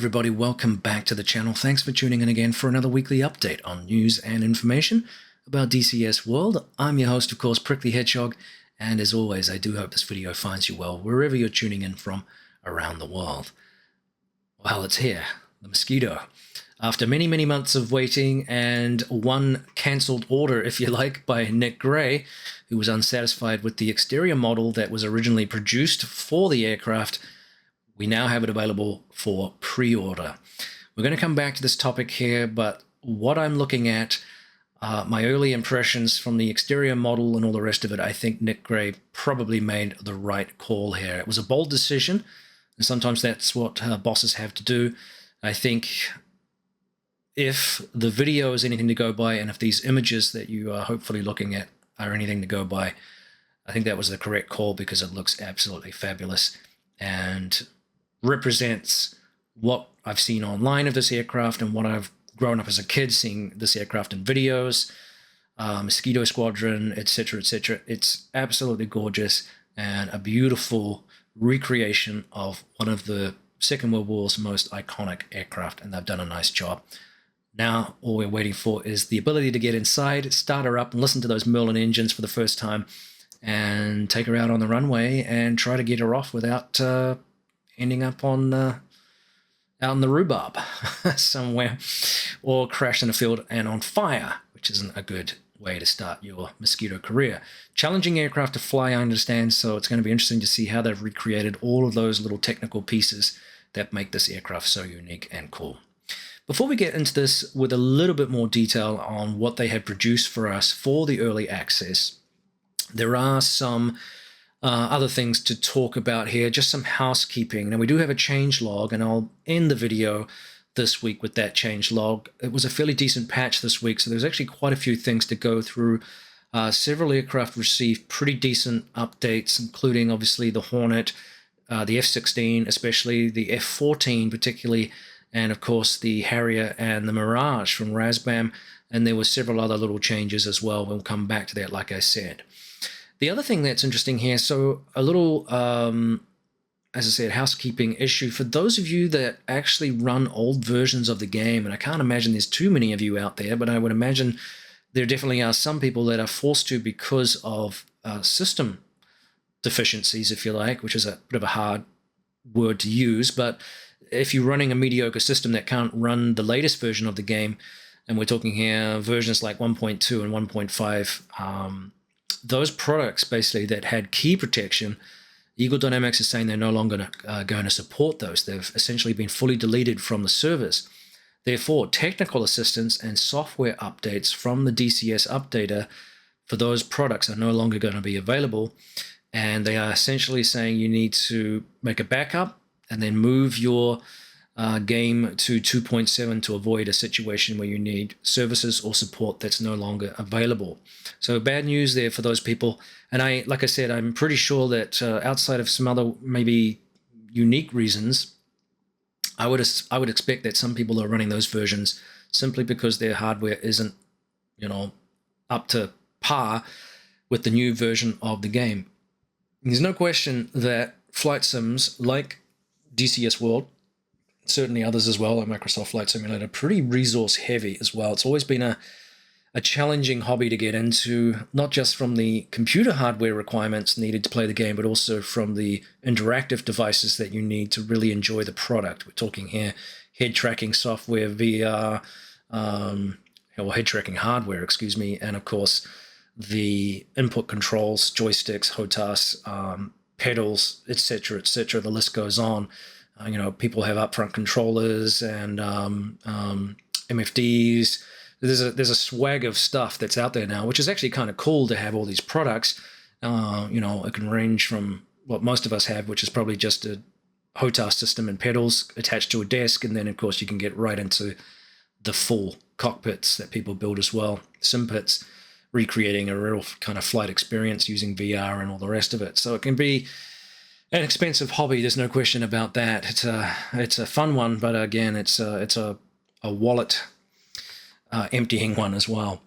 everybody, welcome back to the channel. Thanks for tuning in again for another weekly update on news and information about DCS World. I'm your host, of course, Prickly Hedgehog, and as always, I do hope this video finds you well wherever you're tuning in from around the world. Well, it's here, the Mosquito. After many months of waiting and one cancelled order, if you like, by Nick Gray, who was unsatisfied with the exterior model that was originally produced for the aircraft, we now have it available for pre-order. We're going to come back to this topic here, but what I'm looking at, my early impressions from the exterior model and all the rest of it, I think Nick Gray probably made the right call here. It was a bold decision, and sometimes that's what bosses have to do. I think if the video is anything to go by, and if these images that you are hopefully looking at are anything to go by, I think that was the correct call because it looks absolutely fabulous and represents what I've seen online of this aircraft and what I've grown up as a kid seeing this aircraft in videos, Mosquito Squadron, etc., etc. It's absolutely gorgeous and a beautiful recreation of one of the Second World War's most iconic aircraft, and they've done a nice job. Now, all we're waiting for is the ability to get inside, start her up, and listen to those Merlin engines for the first time, and take her out on the runway and try to get her off without ending up on out in the rhubarb somewhere, or crash in a field and on fire, which isn't a good way to start your Mosquito career. Challenging aircraft to fly, I understand, so it's going to be interesting to see how they've recreated all of those little technical pieces that make this aircraft so unique and cool. Before we get into this with a little bit more detail on what they had produced for us for the early access, there are some other things to talk about here, just some housekeeping. Now, we do have a changelog, and I'll end the video this week with that changelog. It was a fairly decent patch this week, so there's actually quite a few things to go through. Several aircraft received pretty decent updates, including obviously the Hornet, the F-16, especially the F-14 particularly, and of course the Harrier and the Mirage from Razbam, and there were several other little changes as well. We'll come back to that, like I said. The other thing that's interesting here, so a little, as I said, housekeeping issue. For those of you that actually run old versions of the game, and I can't imagine there's too many of you out there, but I would imagine there definitely are some people that are forced to because of system deficiencies, if you like, which is a bit of a hard word to use. But if you're running a mediocre system that can't run the latest version of the game, and we're talking here versions like 1.2 and 1.5, those products basically that had key protection, Eagle Dynamics is saying they're no longer going to support those. They've essentially been fully deleted from the service. Therefore, technical assistance and software updates from the DCS updater for those products are no longer going to be available. And they are essentially saying you need to make a backup and then move your game to 2.7 to avoid a situation where you need services or support that's no longer available. So bad news there for those people. And like I said, I'm pretty sure that outside of some other maybe unique reasons, I would expect that some people are running those versions simply because their hardware isn't, up to par with the new version of the game. There's no question that flight sims like DCS World, certainly others as well, like Microsoft Flight Simulator, pretty resource heavy as well. It's always been a challenging hobby to get into, not just from the computer hardware requirements needed to play the game, but also from the interactive devices that you need to really enjoy the product. We're talking here head tracking software, VR, head tracking hardware, excuse me, and of course the input controls, joysticks, HOTAS, pedals, etc., etc. The list goes on. People have upfront controllers and MFDs. There's a swag of stuff that's out there now, which is actually kind of cool to have all these products. It can range from what most of us have, which is probably just a HOTAS system and pedals attached to a desk, and then of course you can get right into the full cockpits that people build as well, sim pits, recreating a real kind of flight experience using VR and all the rest of it. So it can be an expensive hobby, there's no question about that. It's a fun one, but again, it's a wallet emptying one as well.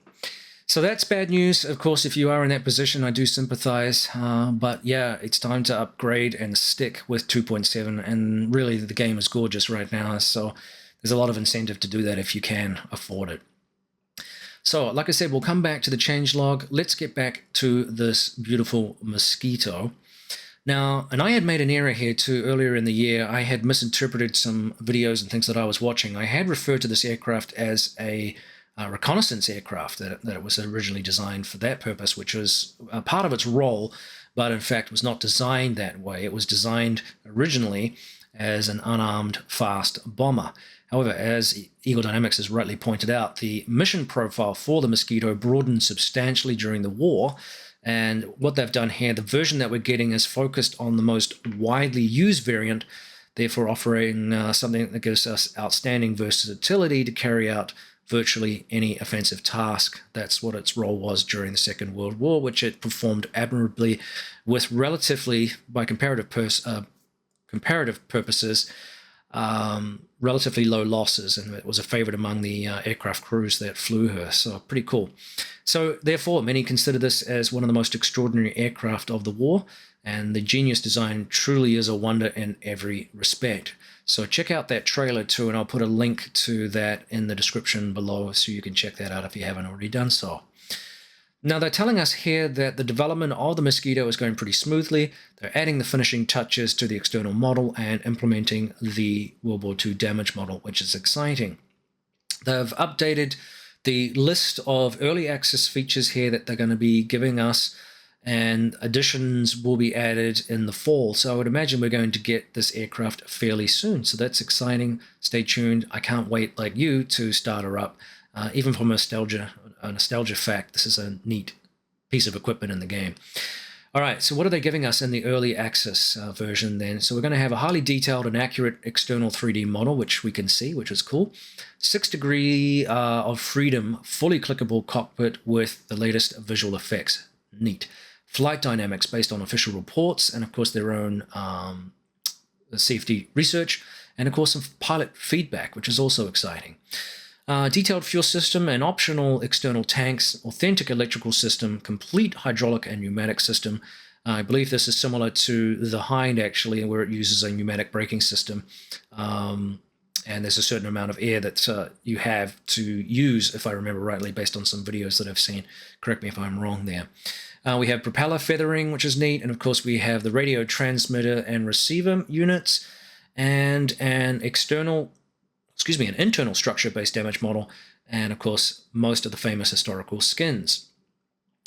So that's bad news. Of course, if you are in that position, I do sympathize. But yeah, it's time to upgrade and stick with 2.7. And really, the game is gorgeous right now. So there's a lot of incentive to do that if you can afford it. So, like I said, we'll come back to the changelog. Let's get back to this beautiful Mosquito. Now, and I had made an error here too earlier in the year. I had misinterpreted some videos and things that I was watching. I had referred to this aircraft as a reconnaissance aircraft, that it was originally designed for that purpose, which was part of its role, but in fact was not designed that way. It was designed originally as an unarmed fast bomber. However, as Eagle Dynamics has rightly pointed out, the mission profile for the Mosquito broadened substantially during the war. And what they've done here, the version that we're getting is focused on the most widely used variant, therefore offering something that gives us outstanding versatility to carry out virtually any offensive task. That's what its role was during the Second World War, which it performed admirably with relatively, by comparative purposes, relatively low losses, and it was a favorite among the aircraft crews that flew her. So pretty cool. So therefore, many consider this as one of the most extraordinary aircraft of the war, and the genius design truly is a wonder in every respect. So check out that trailer too, and I'll put a link to that in the description below so you can check that out if you haven't already done so. Now, they're telling us here that the development of the Mosquito is going pretty smoothly. They're adding the finishing touches to the external model and implementing the World War II damage model, which is exciting. They've updated the list of early access features here that they're going to be giving us, and additions will be added in the fall. So I would imagine we're going to get this aircraft fairly soon. So that's exciting. Stay tuned. I can't wait, like you, to start her up. Even from a nostalgia fact, this is a neat piece of equipment in the game. All right, so what are they giving us in the early access version then? So we're going to have a highly detailed and accurate external 3D model, which we can see, which is cool. 6 degree of freedom, fully clickable cockpit with the latest visual effects. Neat. Flight dynamics based on official reports and, of course, their own safety research, and, of course, some pilot feedback, which is also exciting. Detailed fuel system and optional external tanks, authentic electrical system, complete hydraulic and pneumatic system. I believe this is similar to the Hind, actually, where it uses a pneumatic braking system. And there's a certain amount of air that you have to use, if I remember rightly, based on some videos that I've seen. Correct me if I'm wrong there. We have propeller feathering, which is neat. And, of course, we have the radio transmitter and receiver units and an internal structure-based damage model, and, of course, most of the famous historical skins.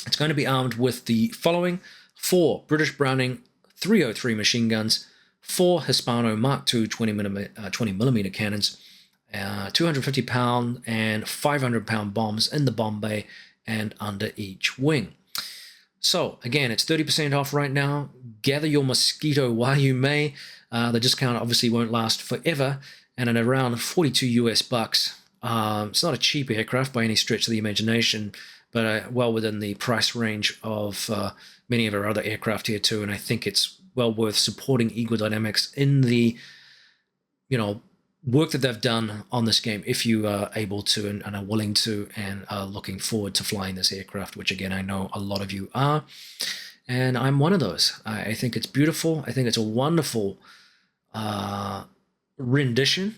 It's going to be armed with the following: 4 British Browning 303 machine guns, 4 Hispano Mark II 20mm cannons, 250-pound and 500-pound bombs in the bomb bay and under each wing. So, again, it's 30% off right now. Gather your Mosquito while you may. The discount obviously won't last forever, and at around 42 US bucks. It's not a cheap aircraft by any stretch of the imagination, but well within the price range of many of our other aircraft here too, and I think it's well worth supporting Eagle Dynamics in the work that they've done on this game, if you are able to and are willing to and are looking forward to flying this aircraft, which again I know a lot of you are, and I'm one of those. I think it's beautiful. I think it's a wonderful rendition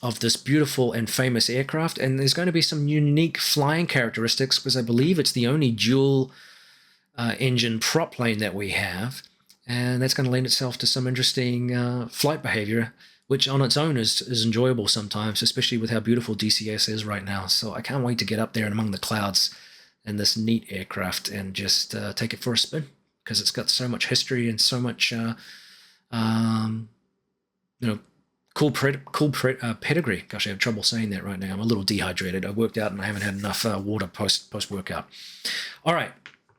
of this beautiful and famous aircraft, and there's going to be some unique flying characteristics because I believe it's the only dual engine prop plane that we have, and that's going to lend itself to some interesting flight behavior, which on its own is enjoyable sometimes, especially with how beautiful DCS is right now. So I can't wait to get up there and among the clouds in this neat aircraft and just take it for a spin, because it's got so much history and so much cool pedigree. Gosh, I have trouble saying that right now. I'm a little dehydrated. I worked out and I haven't had enough water post-workout. All right,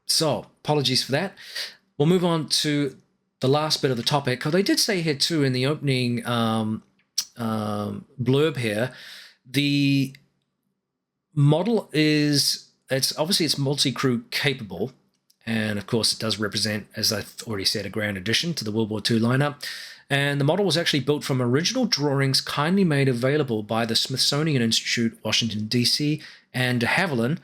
so apologies for that. We'll move on to the last bit of the topic. They did say here too in the opening blurb here, the model it's multi-crew capable, and of course it does represent, as I've already said, a grand addition to the World War II lineup. And the model was actually built from original drawings kindly made available by the Smithsonian Institute, Washington, D.C., and de Havilland,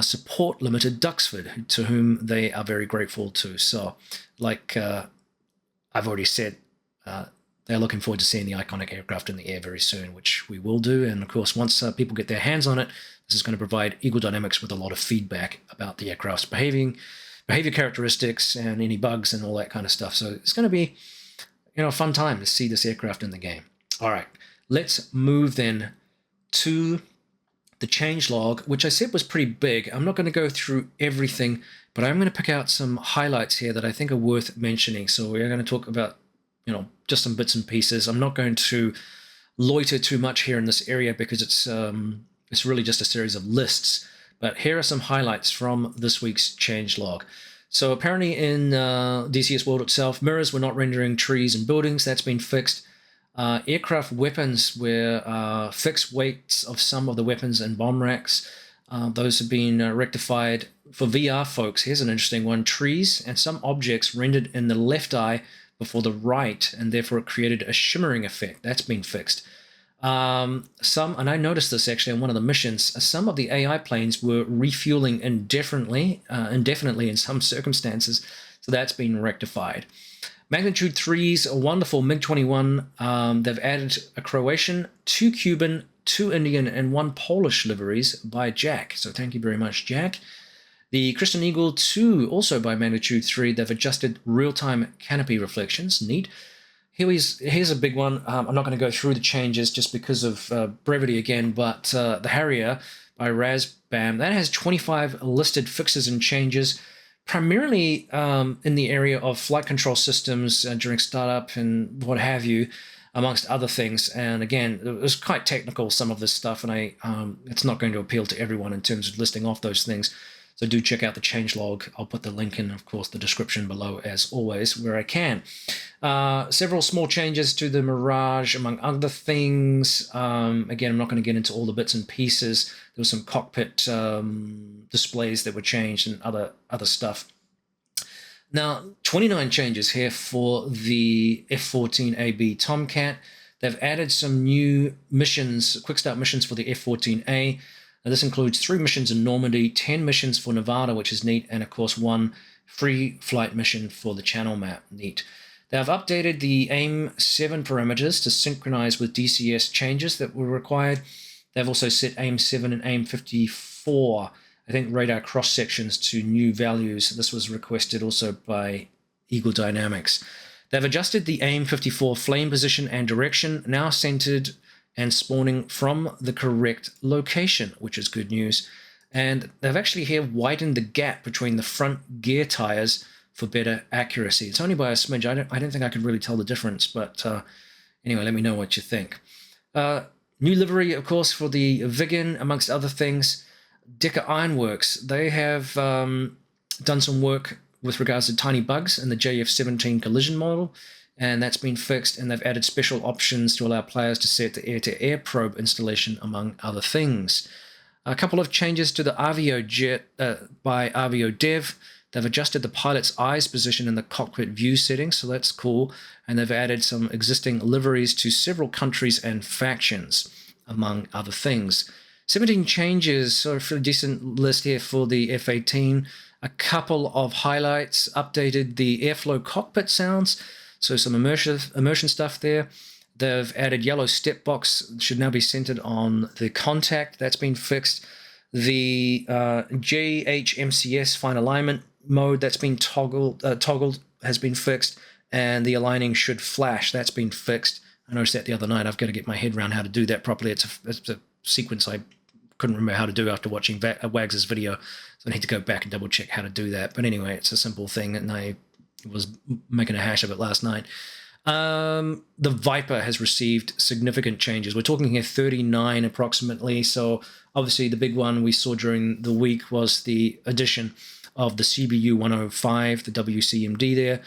Support Limited Duxford, to whom they are very grateful to. So, like I've already said, they're looking forward to seeing the iconic aircraft in the air very soon, which we will do. And of course, once people get their hands on it, this is going to provide Eagle Dynamics with a lot of feedback about the aircraft's behavior characteristics and any bugs and all that kind of stuff. So it's going to be, a fun time to see this aircraft in the game. All right, let's move then to the changelog, which I said was pretty big. I'm not going to go through everything, but I'm going to pick out some highlights here that I think are worth mentioning. So we're going to talk about, just some bits and pieces. I'm not going to loiter too much here in this area because it's really just a series of lists. But here are some highlights from this week's changelog. So apparently in DCS World itself, mirrors were not rendering trees and buildings. That's been fixed. Aircraft weapons were fixed weights of some of the weapons and bomb racks. Those have been rectified. For VR folks, here's an interesting one. Trees and some objects rendered in the left eye before the right, and therefore it created a shimmering effect. That's been fixed. And I noticed this actually on one of the missions, some of the AI planes were refueling indefinitely in some circumstances, so that's been rectified. Magnitude 3's a wonderful MiG-21. They've added a Croatian, 2 Cuban, 2 Indian, and 1 Polish liveries by Jack. So thank you very much, Jack. The Christian Eagle 2, also by Magnitude 3, they've adjusted real-time canopy reflections. Neat. Here's a big one. I'm not going to go through the changes just because of brevity again, but the Harrier by Razbam, that has 25 listed fixes and changes, primarily in the area of flight control systems during startup and what have you, amongst other things. And again, it was quite technical, some of this stuff, and it's not going to appeal to everyone in terms of listing off those things. So do check out the changelog. I'll put the link in, of course, the description below, as always, where I can. Several small changes to the Mirage, among other things. Again, I'm not going to get into all the bits and pieces. There was some cockpit displays that were changed and other stuff. Now, 29 changes here for the F-14AB Tomcat. They've added some new missions, quick start missions for the F-14A. Now, this includes 3 missions in Normandy, 10 missions for Nevada, which is neat, and of course 1 free flight mission for the channel map. Neat. They have updated the AIM-7 parameters to synchronize with DCS changes that were required. They've also set AIM-7 and AIM-54, I think, radar cross sections to new values. This was requested also by Eagle Dynamics. They've adjusted the AIM-54 flame position and direction, now centered and spawning from the correct location, which is good news. And they've actually here widened the gap between the front gear tires for better accuracy. It's only by a smidge. I don't think I could really tell the difference, but anyway, let me know what you think. New livery, of course, for the Viggen, amongst other things. Decker Ironworks, they have done some work with regards to tiny bugs in the JF-17 collision model, and that's been fixed, and they've added special options to allow players to set the air-to-air probe installation, among other things. A couple of changes to the Avio jet by Avio Dev. They've adjusted the pilot's eyes position in the cockpit view settings, so that's cool, and they've added some existing liveries to several countries and factions, among other things. 17 changes, so a fairly decent list here for the F-18. A couple of highlights: updated the airflow cockpit sounds, so some immersion stuff there. They've added yellow step box, should now be centered on the contact. That's been fixed. The JHMCS fine alignment mode, that's been toggled, has been fixed. And the aligning should flash, that's been fixed. I noticed that the other night. I've got to get my head around how to do that properly. It's a sequence I couldn't remember how to do after watching Wags' video. So I need to go back and double check how to do that. But anyway, it's a simple thing, and I was making a hash of it last night. The Viper has received significant changes. We're talking here 39 approximately. So obviously the big one we saw during the week was the addition of the CBU 105, the WCMD there.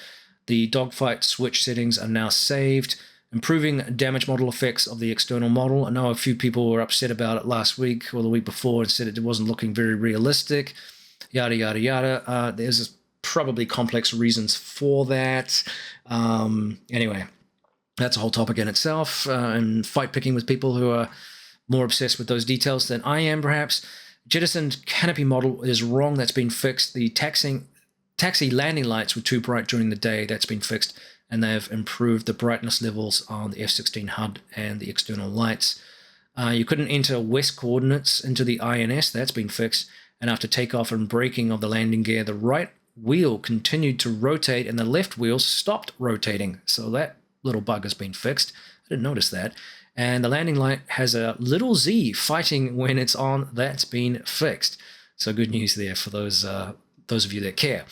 The dogfight switch settings are now saved, improving damage model effects of the external model. I know a few people were upset about it last week or the week before and said it wasn't looking very realistic, yada, yada, yada. There's probably complex reasons for that. Anyway, that's a whole topic in itself, and fight picking with people who are more obsessed with those details than I am, perhaps. Jettisoned canopy model is wrong. That's been fixed. The taxi landing lights were too bright during the day. That's been fixed. And they've improved the brightness levels on the F-16 HUD and the external lights. You couldn't enter west coordinates into the INS. That's been fixed. And after takeoff and braking of the landing gear, the right wheel continued to rotate and the left wheel stopped rotating. So that little bug has been fixed. I didn't notice that. And the landing light has a little Z fighting when it's on. That's been fixed. So good news there for those of you that care.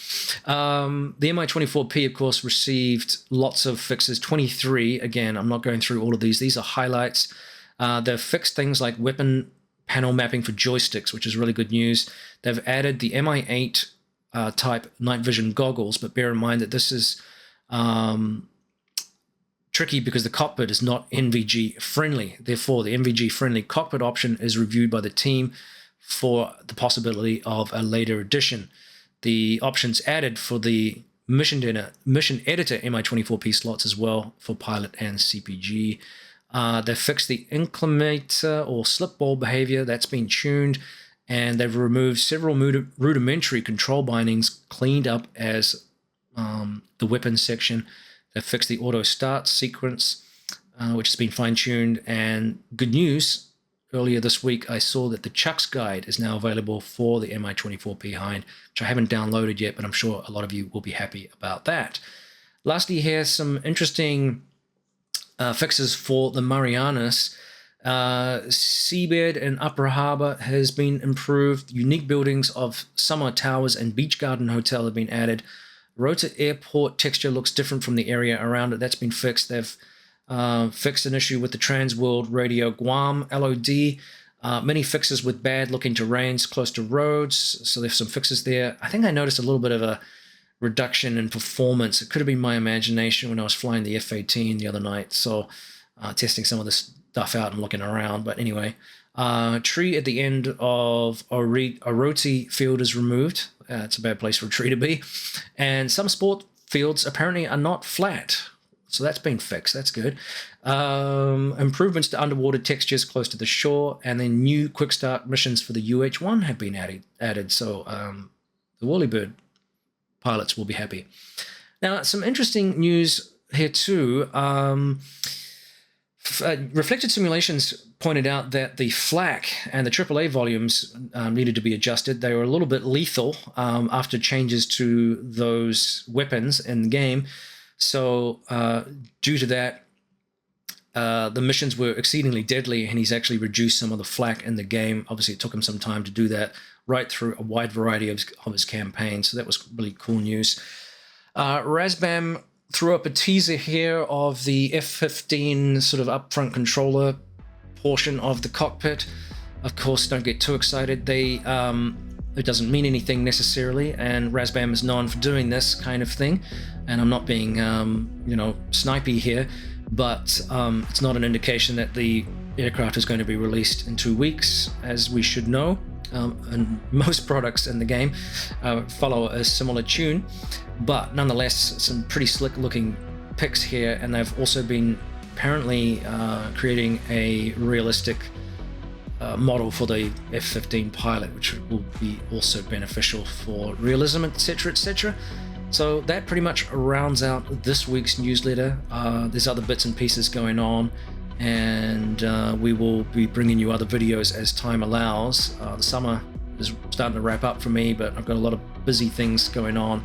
The Mi-24P, of course, received lots of fixes. 23, again, I'm not going through all of these. These are highlights. They've fixed things like weapon panel mapping for joysticks, which is really good news. They've added the Mi-8 type night vision goggles, but bear in mind that this is tricky because the cockpit is not NVG friendly. Therefore, the NVG friendly cockpit option is reviewed by the team for the possibility of a later edition. The options added for the mission editor Mi-24P slots as well for pilot and CPG. They've fixed the inclinator or slip ball behavior. That's been tuned. And they've removed several rudimentary control bindings, cleaned up as the weapons section. They've fixed the auto start sequence, which has been fine-tuned. And good news, earlier this week, I saw that the Chuck's Guide is now available for the Mi-24P Hind, which I haven't downloaded yet, but I'm sure a lot of you will be happy about that. Lastly, here's some interesting fixes for the Marianas. Seabed and Upper Harbour has been improved. Unique buildings of Summer Towers and Beach Garden Hotel have been added. Rota Airport texture looks different from the area around it. That's been fixed. They've fixed an issue with the Trans World Radio Guam LOD. Many fixes with bad looking terrains close to roads. So there's some fixes there. I think I noticed a little bit of a reduction in performance. It could have been my imagination when I was flying the F-18 the other night. So testing some of this stuff out and looking around. But anyway, tree at the end of Oroti Field is removed. It's a bad place for a tree to be. And some sport fields apparently are not flat. So that's been fixed. That's good. Improvements to underwater textures close to the shore. And then new quick start missions for the UH-1 have been added. So the Whirlybird pilots will be happy. Now, some interesting news here too. Reflected Simulations pointed out that the flak and the AAA volumes needed to be adjusted. They were a little bit lethal after changes to those weapons in the game. So due to that, the missions were exceedingly deadly, and he's actually reduced some of the flak in the game. Obviously, it took him some time to do that right through a wide variety of his campaign. So that was really cool news. Razbam threw up a teaser here of the F-15 sort of upfront controller portion of the cockpit. Of course, don't get too excited. It doesn't mean anything necessarily, and Razbam is known for doing this kind of thing. And I'm not being, snipey here, but it's not an indication that the aircraft is going to be released in 2 weeks, as we should know. And most products in the game follow a similar tune, but nonetheless, some pretty slick looking pics here, and they've also been apparently creating a realistic model for the F-15 pilot, which will be also beneficial for realism, etc., etc. So that pretty much rounds out this week's newsletter. There's other bits and pieces going on, and we will be bringing you other videos as time allows. The summer is starting to wrap up for me, but I've got a lot of busy things going on.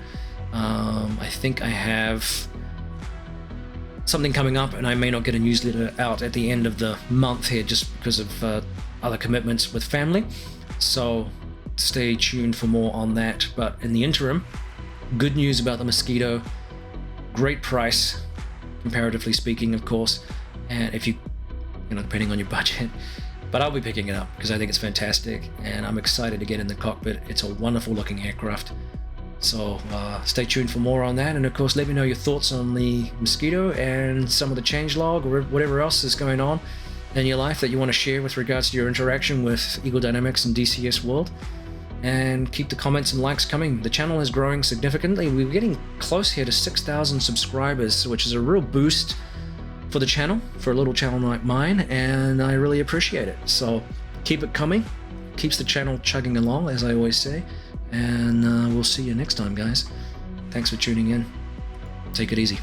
I think I have something coming up, and I may not get a newsletter out at the end of the month here just because of other commitments with family. So stay tuned for more on that. But in the interim, good news about the Mosquito. Great price, comparatively speaking, of course. And if you depending on your budget, but I'll be picking it up because I think it's fantastic, and I'm excited to get in the cockpit. It's a wonderful looking aircraft. So stay tuned for more on that, and of course let me know your thoughts on the Mosquito and some of the changelog or whatever else is going on in your life that you want to share with regards to your interaction with Eagle Dynamics and DCS World. And keep the comments and likes coming. The channel is growing significantly. We're getting close here to 6,000 subscribers, which is a real boost for the channel, for a little channel like mine, and I really appreciate it. So keep it coming. keeps the channel chugging along, as I always say. And we'll see you next time, guys. Thanks for tuning in. Take it easy.